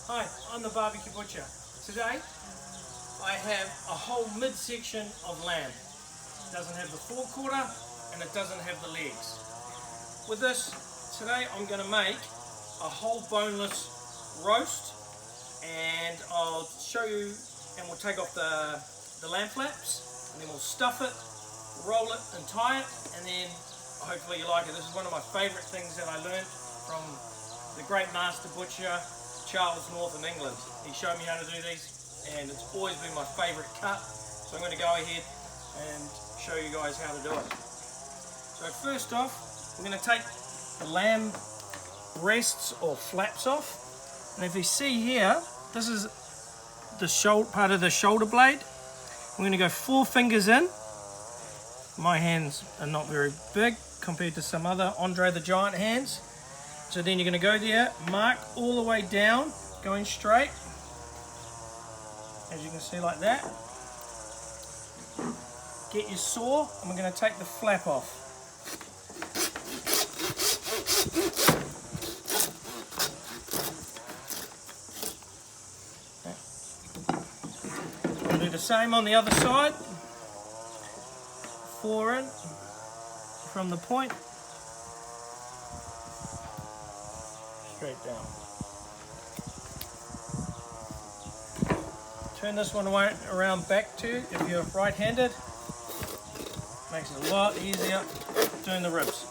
Hi, I'm the BBQ Butcher. Today, I have a whole midsection of lamb. It doesn't have the forequarter and it doesn't have the legs. With this, today I'm going to make a whole boneless roast, and I'll show you, and we'll take off the lamb flaps, and then we'll stuff it, roll it and tie it, and then hopefully you like it. This is one of my favourite things that I learned from the great master butcher Charles North in England. He showed me how to do these and it's always been my favourite cut, so I'm going to go ahead and show you guys how to do it. So first off, we're going to take the lamb breasts or flaps off, and if you see here, this is the shoulder part of the shoulder blade. I'm going to go 4 fingers in. My hands are not very big compared to some other Andre the Giant hands. So then you're going to go there, mark all the way down, going straight, as you can see, like that. Get your saw, and we're going to take the flap off. We'll do the same on the other side. 4 in from the point. Straight down. Turn this one around back to you if you're right-handed. Makes it a lot easier doing the ribs.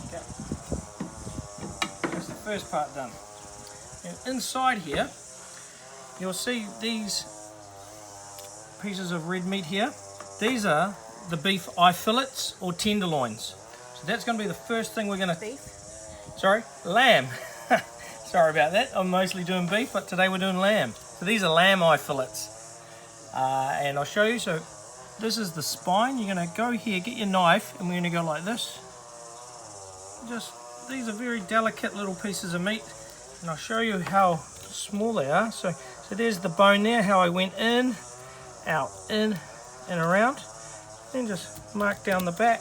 Okay. That's the first part done. And inside here, you'll see these pieces of red meat here. These are the beef eye fillets or tenderloins. So that's going to be the first thing we're going to... Beef? Sorry, lamb. Sorry about that. I'm mostly doing beef, but today we're doing lamb. So these are lamb eye fillets. And I'll show you. So this is the spine. You're going to go here, get your knife, and we're going to go like this. These are very delicate little pieces of meat, and I'll show you how small they are. So there's the bone there, how I went in, out, in, and around. Then just mark down the back,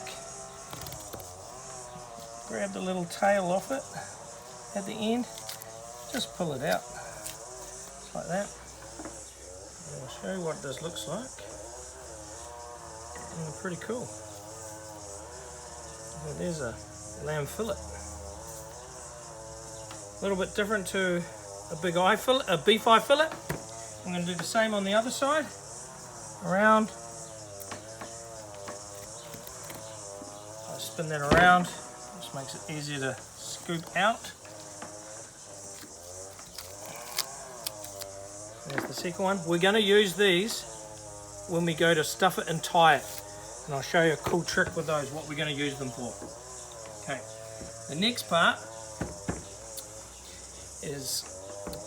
grab the little tail off it at the end, just pull it out, just like that. And I'll show you what this looks like. And pretty cool. And there's a lamb fillet. A little bit different to a big eye fillet, a beef eye fillet. I'm going to do the same on the other side, around. Spin that around, just makes it easier to scoop out. There's the second one. We're going to use these when we go to stuff it and tie it, and I'll show you a cool trick with those, what we're going to use them for. Okay, the next part is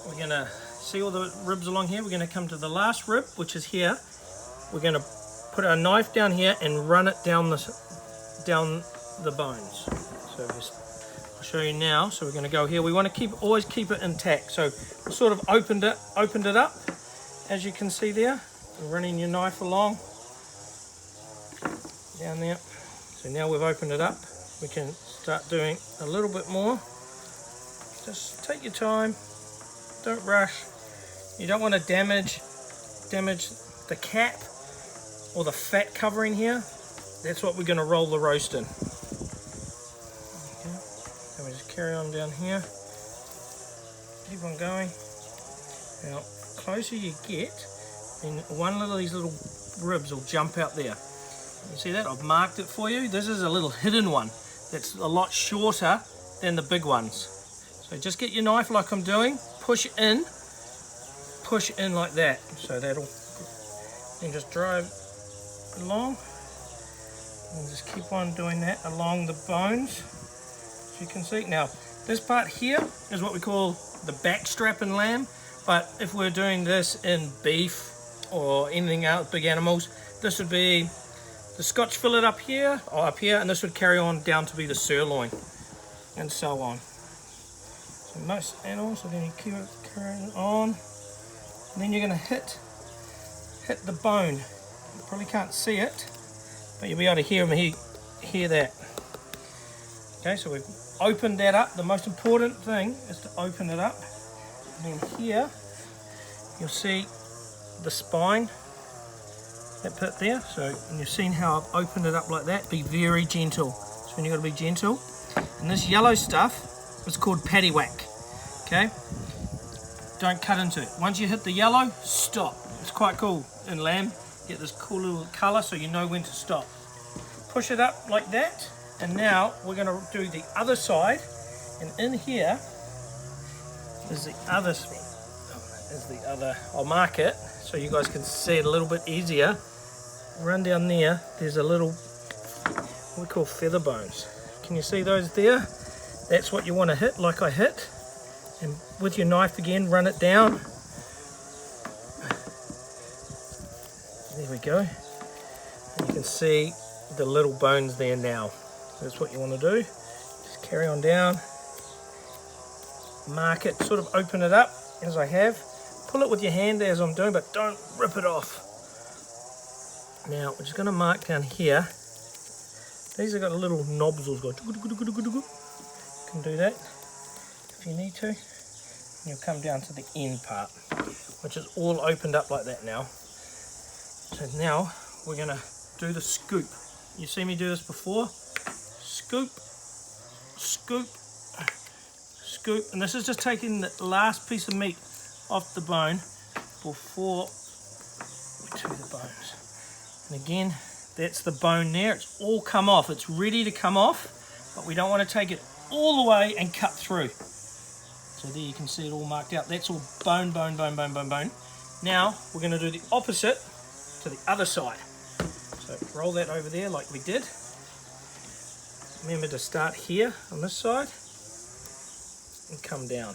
we're going to see all the ribs along here. We're going to come to the last rib, which is here. We're going to put our knife down here and run it down the bones. So I'll show you now. So we're going to go here. We want to always keep it intact. So we sort of opened it up, as you can see there. You're running your knife along down there. So now we've opened it up. We can start doing a little bit more. Just take your time. Don't rush. You don't want to damage the cap or the fat covering here. That's what we're going to roll the roast in. Okay. So we just carry on down here. Keep on going. Now, closer you get, then one of these little ribs will jump out there. You see that? I've marked it for you. This is a little hidden one that's a lot shorter than the big ones. So just get your knife like I'm doing. Push in like that. So that'll, then just drive along. And just keep on doing that along the bones, as you can see. Now, this part here is what we call the back strap in lamb, but if we're doing this in beef or anything else, big animals, this would be the Scotch fillet up here, and this would carry on down to be the sirloin, and so on. So most animals, so then you keep it carrying on, and then you're going to hit the bone. You probably can't see it, but you'll be able to hear that. Okay, so we've opened that up. The most important thing is to open it up. And then here, you'll see the spine, that bit there. So, and you've seen how I've opened it up like that. Be very gentle. So when you've got to be gentle. And this yellow stuff is called paddywhack. Okay? Don't cut into it. Once you hit the yellow, stop. It's quite cool in lamb. Get this cool little colour so you know when to stop. Push it up like that. And now we're going to do the other side. And in here is the other, I'll mark it so you guys can see it a little bit easier. Run down there, there's a little, what we call feather bones. Can you see those there? That's what you want to hit, like I hit. And with your knife again, run it down. There we go. And you can see the little bones there now. That's what you want to do. Just carry on down. Mark it, sort of open it up as I have. Pull it with your hand as I'm doing, but don't rip it off. Now we're just going to mark down here. These have got little knobs. You can do that if you need to. And you'll come down to the end part, which is all opened up like that now. So now we're going to do the scoop. You see me do this before? Scoop, scoop, scoop. And this is just taking the last piece of meat off the bone before we do the bones. And again, that's the bone there. It's all come off. It's ready to come off, but we don't want to take it all the way and cut through. So there you can see it all marked out. That's all bone, bone, bone, bone, bone, bone. Now we're going to do the opposite to the other side. So roll that over there like we did. Remember to start here on this side and come down.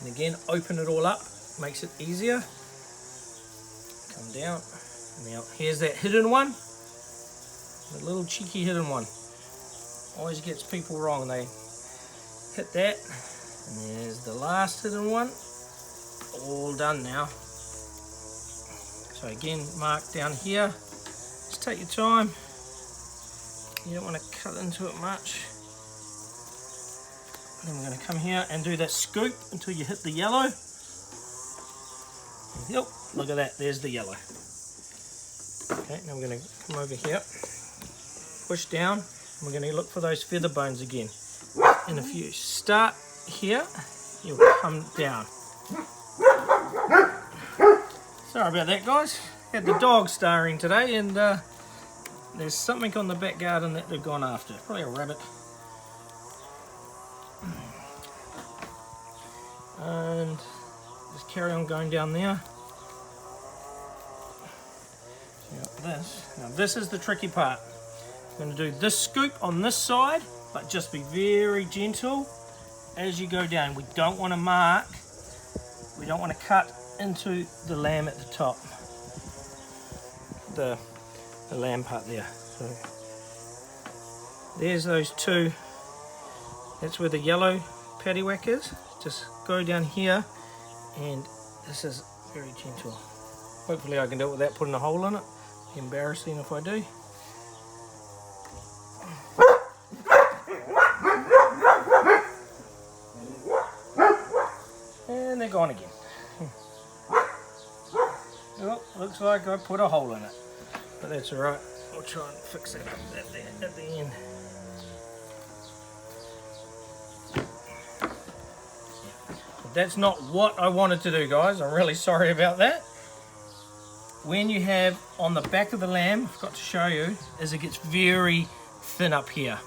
And again, open it all up, makes it easier. Come down. Now here's that hidden one, the little cheeky hidden one. Always gets people wrong. They hit that, and there's the last hidden one. All done now. So again, mark down here. Just take your time. You don't want to cut into it much. Then we're going to come here and do that scoop until you hit the yellow. Yep, look at that, there's the yellow. Okay, now we're going to come over here, push down, and we're going to look for those feather bones again. And if you start here, you'll come down. Sorry about that, guys. Had the dog starring today, and there's something on the back garden that they've gone after. Probably a rabbit. And just carry on going down there. Now this is the tricky part. I'm going to do this scoop on this side, but just be very gentle as you go down. We don't want to mark, we don't want to cut into the lamb at the top, the lamb part there. So there's those two. That's where the yellow paddywhack is. Just go down here, and this is very gentle. Hopefully I can do it without putting a hole in it. Embarrassing if I do. And they're gone again. Well, looks like I put a hole in it, but that's alright. I'll try and fix it up at the end. That's not what I wanted to do, guys. I'm really sorry about that. When you have on the back of the lamb, I forgot to show you, is it gets very thin up here.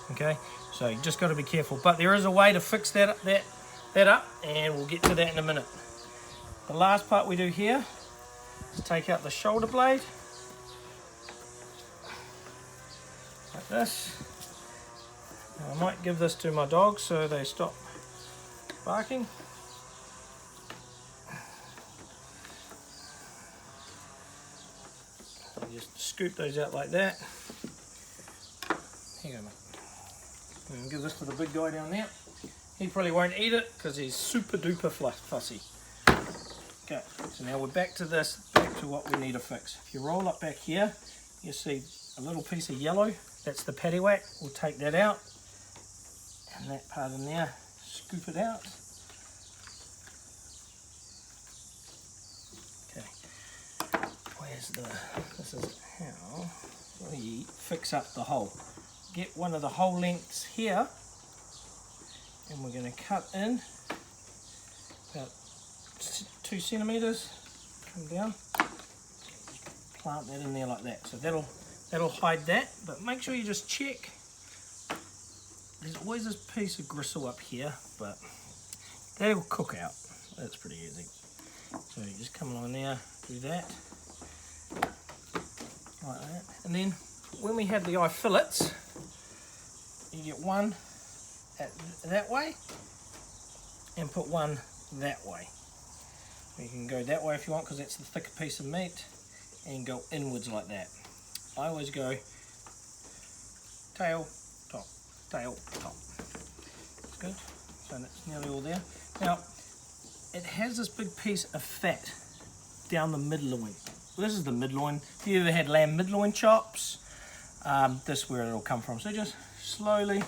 Okay, so you just got to be careful. But there is a way to fix that up, and we'll get to that in a minute. The last part we do here is take out the shoulder blade, like this. Now, I might give this to my dogs so they stop barking. Just scoop those out like that. Here you go, mate. And give this to the big guy down there. He probably won't eat it because he's super duper fussy. Okay, so now we're back to this, back to what we need to fix. If you roll up back here, you see a little piece of yellow, that's the paddywhack. We'll take that out, and that part in there, scoop it out. Okay, this is how we fix up the hole. Get one of the hole lengths here, and we're going to cut in about 2 centimeters. Come down, plant that in there like that. So that'll hide that, but make sure you just check. There's always this piece of gristle up here, but that'll cook out. That's pretty easy. So you just come along there, do that, like that. And then when we have the eye fillets, you get one that way and put one that way. You can go that way if you want, because that's the thicker piece of meat, and go inwards like that. I always go tail, top, tail, top. That's good. So that's nearly all there. Now, it has this big piece of fat down the midloin. This is the midloin. If you ever had lamb midloin chops, this is where it'll come from. So just slowly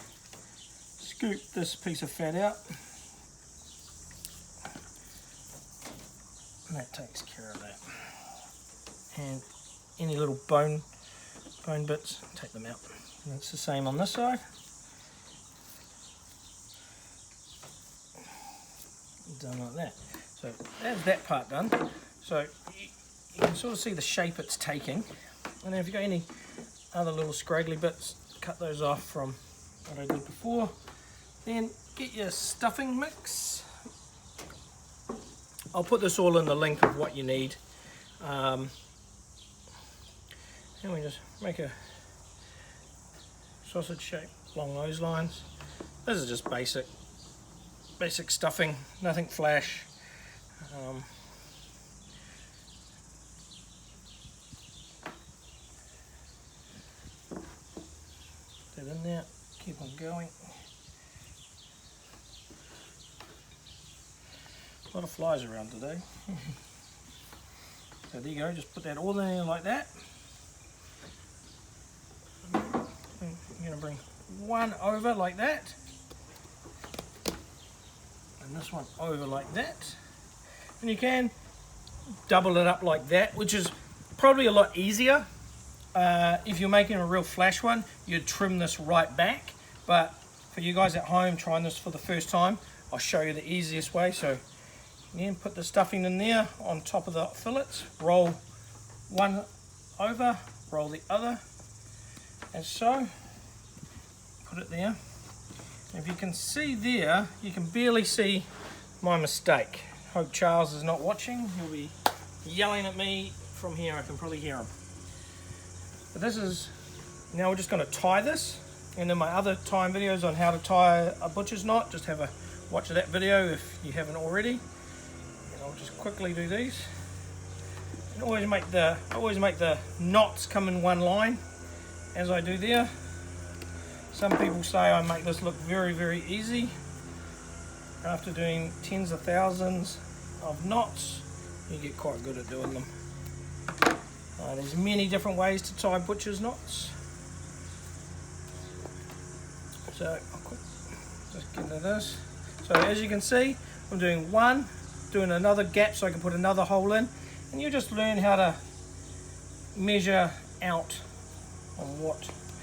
scoop this piece of fat out. And that takes care of that. And any little bone bits, take them out. And it's the same on this side. Done like that. So that's that part done. So you can sort of see the shape it's taking. And then if you've got any other little scraggly bits, cut those off from what I did before. Then get your stuffing mix. I'll put this all in the link of what you need. And we just make a sausage shape along those lines. This is just basic stuffing, nothing flash. That in there, keep on going. A lot of flies around today. So there you go, just put that all in there like that. I'm going to bring one over like that. And this one over like that. And you can double it up like that, which is probably a lot easier. If you're making a real flash one, you'd trim this right back. But for you guys at home trying this for the first time, I'll show you the easiest way. So again, put the stuffing in there on top of the fillets, roll one over, roll the other, as so, put it there. If you can see there, you can barely see my mistake. Hope Charles is not watching. He'll be yelling at me from here. I can probably hear him. But this is, now we're just going to tie this. And in my other tying videos on how to tie a butcher's knot, just have a watch that video if you haven't already. And I'll just quickly do these. And always make the knots come in one line, as I do there. Some people say I make this look very, very easy. After doing tens of thousands of knots, you get quite good at doing them. There's many different ways to tie butcher's knots. So I'll just get into this. So as you can see, I'm doing one, doing another gap so I can put another hole in, and you just learn how to measure out on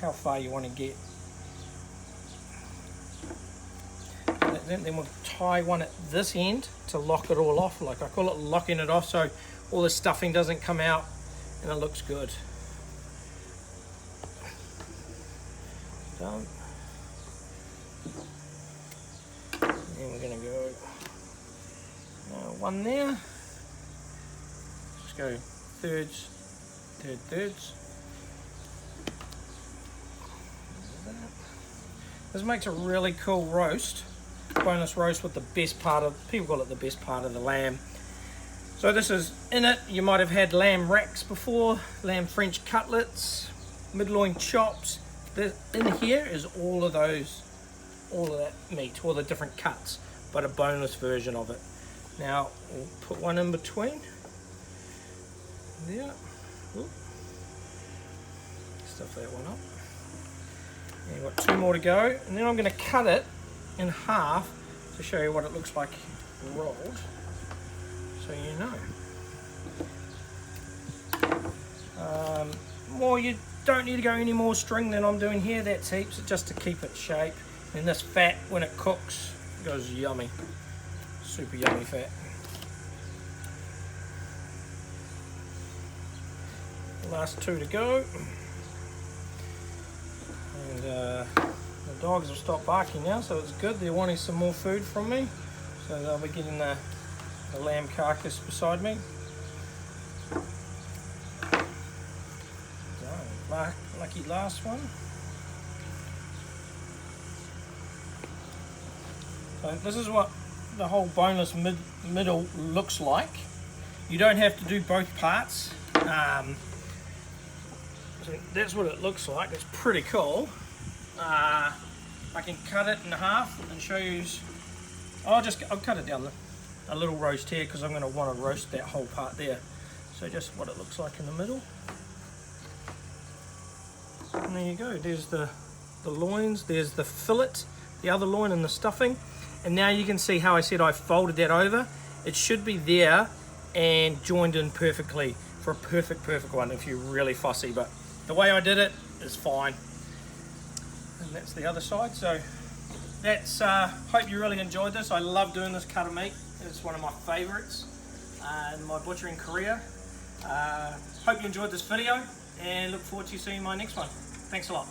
how far you want to get. Then we'll tie one at this end to lock it all off, like I call it locking it off, so all the stuffing doesn't come out and it looks good. Done. And we're going to go one there. Just go thirds. This makes a really cool roast. Boneless roast with the best part of, people call it the best part of the lamb. So this is in it. You might have had lamb racks before, lamb French cutlets, midloin chops. In here is all of that meat, all the different cuts, but a boneless version of it. Now we'll put one in between there. Stuff that one up. And you've got 2 more to go, and then I'm going to cut it in half to show you what it looks like rolled, so you know. More, you don't need to go any more string than I'm doing here. That's heaps, just to keep it shape. And this fat, when it cooks, goes yummy. Super yummy fat. Last 2 to go. And the dogs have stopped barking now, so it's good. They're wanting some more food from me, so they'll be getting the lamb carcass beside me. So, lucky last one. So this is what the whole boneless middle looks like. You don't have to do both parts. So that's what it looks like. It's pretty cool. I can cut it in half and show you. I'll cut it down a little roast here because I'm going to want to roast that whole part there. So just what it looks like in the middle. And there you go. There's the loins. There's the fillet, the other loin, and the stuffing. And now you can see how I said I folded that over. It should be there and joined in perfectly for a perfect one if you're really fussy. But the way I did it is fine. And that's the other side. So that's hope you really enjoyed this. I love doing this cut of meat. It's one of my favorites in my butchering career. Hope you enjoyed this video and look forward to seeing my next one. Thanks a lot.